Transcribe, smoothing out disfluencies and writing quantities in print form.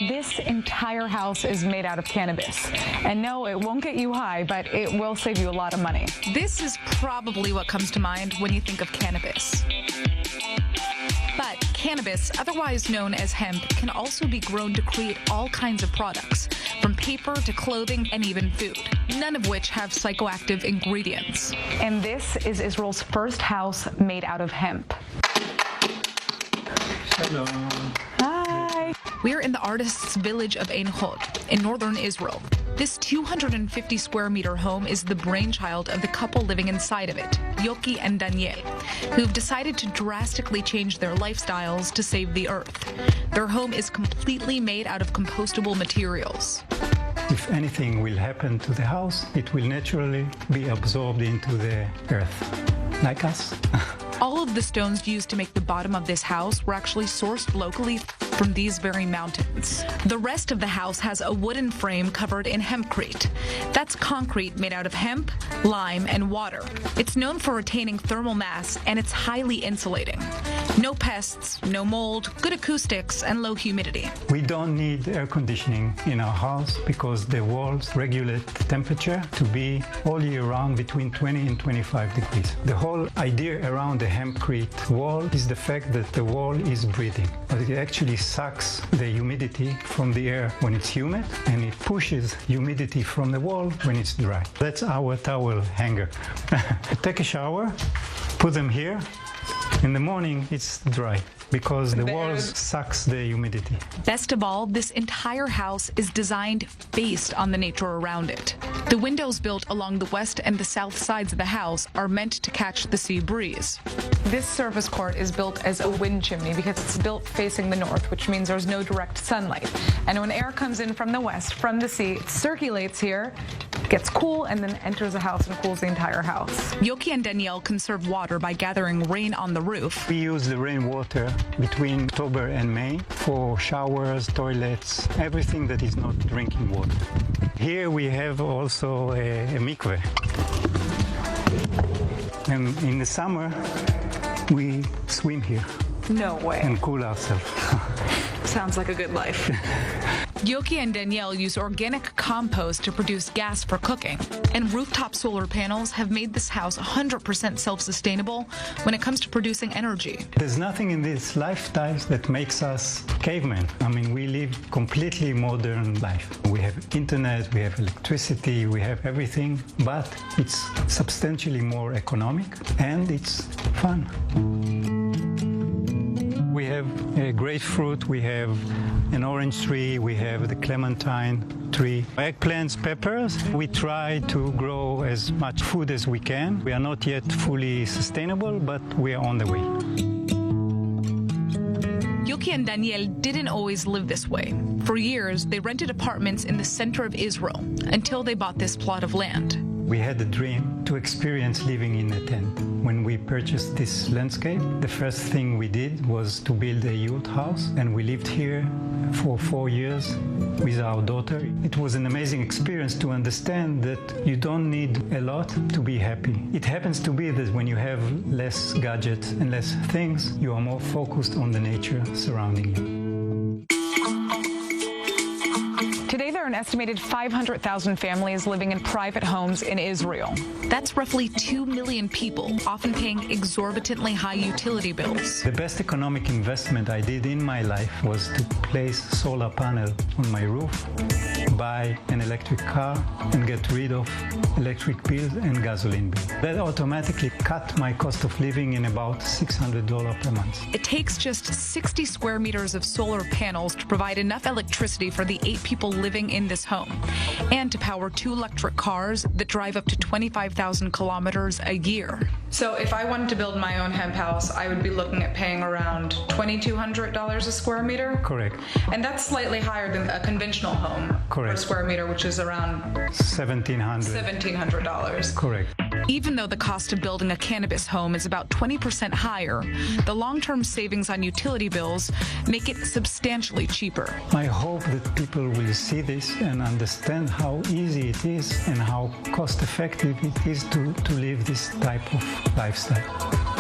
This entire house is made out of cannabis. And no, it won't get you high, but it will save you a lot of money. This is probably what comes to mind when you think of cannabis. But cannabis, otherwise known as hemp, can also be grown to create all kinds of products, from paper to clothing and even food, none of which have psychoactive ingredients. And this is Israel's first house made out of hemp. Hello. Hi. We're in the artists' village of Ein Hod in northern Israel. This 250 square meter home is the brainchild of the couple living inside of it, Yoki and Daniel, who've decided to drastically change their lifestyles to save the earth. Their home is completely made out of compostable materials. If anything will happen to the house, it will naturally be absorbed into the earth, like us. All of the stones used to make the bottom of this house were actually sourced locally from these very mountains. The rest of the house has a wooden frame covered in hempcrete. That's concrete made out of hemp, lime, and water. It's known for retaining thermal mass, and it's highly insulating. No pests, no mold, good acoustics, and low humidity. We don't need air conditioning in our house because the walls regulate the temperature to be all year round between 20 and 25 degrees. The whole idea around the hempcrete wall is the fact that the wall is breathing, but it actually sucks the humidity from the air when it's humid, and it pushes humidity from the wall when it's dry. That's our towel hanger. Take a shower, put them here. In the morning, it's dry because the walls sucks the humidity. Best of all, this entire house is designed based on the nature around it. The windows built along the west and the south sides of the house are meant to catch the sea breeze. This service court is built as a wind chimney because it's built facing the north, which means there's no direct sunlight. And when air comes in from the west, from the sea, it circulates here, gets cool, and then enters the house and cools the entire house. Yoki and Danielle conserve water by gathering rain on the roof. We use the rainwater between October and May for showers, toilets, everything that is not drinking water. Here we have also a mikveh. And in the summer, we swim here. No way. And cool ourselves. Sounds like a good life. Yoki and Danielle use organic compost to produce gas for cooking, and rooftop solar panels have made this house 100% self-sustainable when it comes to producing energy. There's nothing in this lifestyle that makes us cavemen. I mean, we live completely modern life. We have internet, we have electricity, we have everything, but it's substantially more economic and it's fun. We have a grapefruit, we have an orange tree, we have the clementine tree, eggplants, peppers. We try to grow as much food as we can. We are not yet fully sustainable, but we are on the way. Yoki and Daniel didn't always live this way. For years, they rented apartments in the center of Israel until they bought this plot of land. We had a dream to experience living in a tent. When we purchased this landscape, the first thing we did was to build a youth house, and we lived here for 4 years with our daughter. It was an amazing experience to understand that you don't need a lot to be happy. It happens to be that when you have less gadgets and less things, you are more focused on the nature surrounding you. Today, there are an estimated 500,000 families living in private homes in Israel. That's roughly 2 million people, often paying exorbitantly high utility bills. The best economic investment I did in my life was to place solar panel on my roof, buy an electric car, and get rid of electric bills and gasoline bills. That automatically cut my cost of living in about $600 per month. It takes just 60 square meters of solar panels to provide enough electricity for the 8 people living in this home, and to power 2 electric cars that drive up to 25,000 kilometers a year. So if I wanted to build my own hemp house, I would be looking at paying around $2,200 a square meter? Correct. And that's slightly higher than a conventional home per square meter, which is around $1,700. Correct. Even though the cost of building a cannabis home is about 20% higher, the long-term savings on utility bills make it substantially cheaper. I hope that people will see this and understand how easy it is and how cost-effective it is to live this type of lifestyle.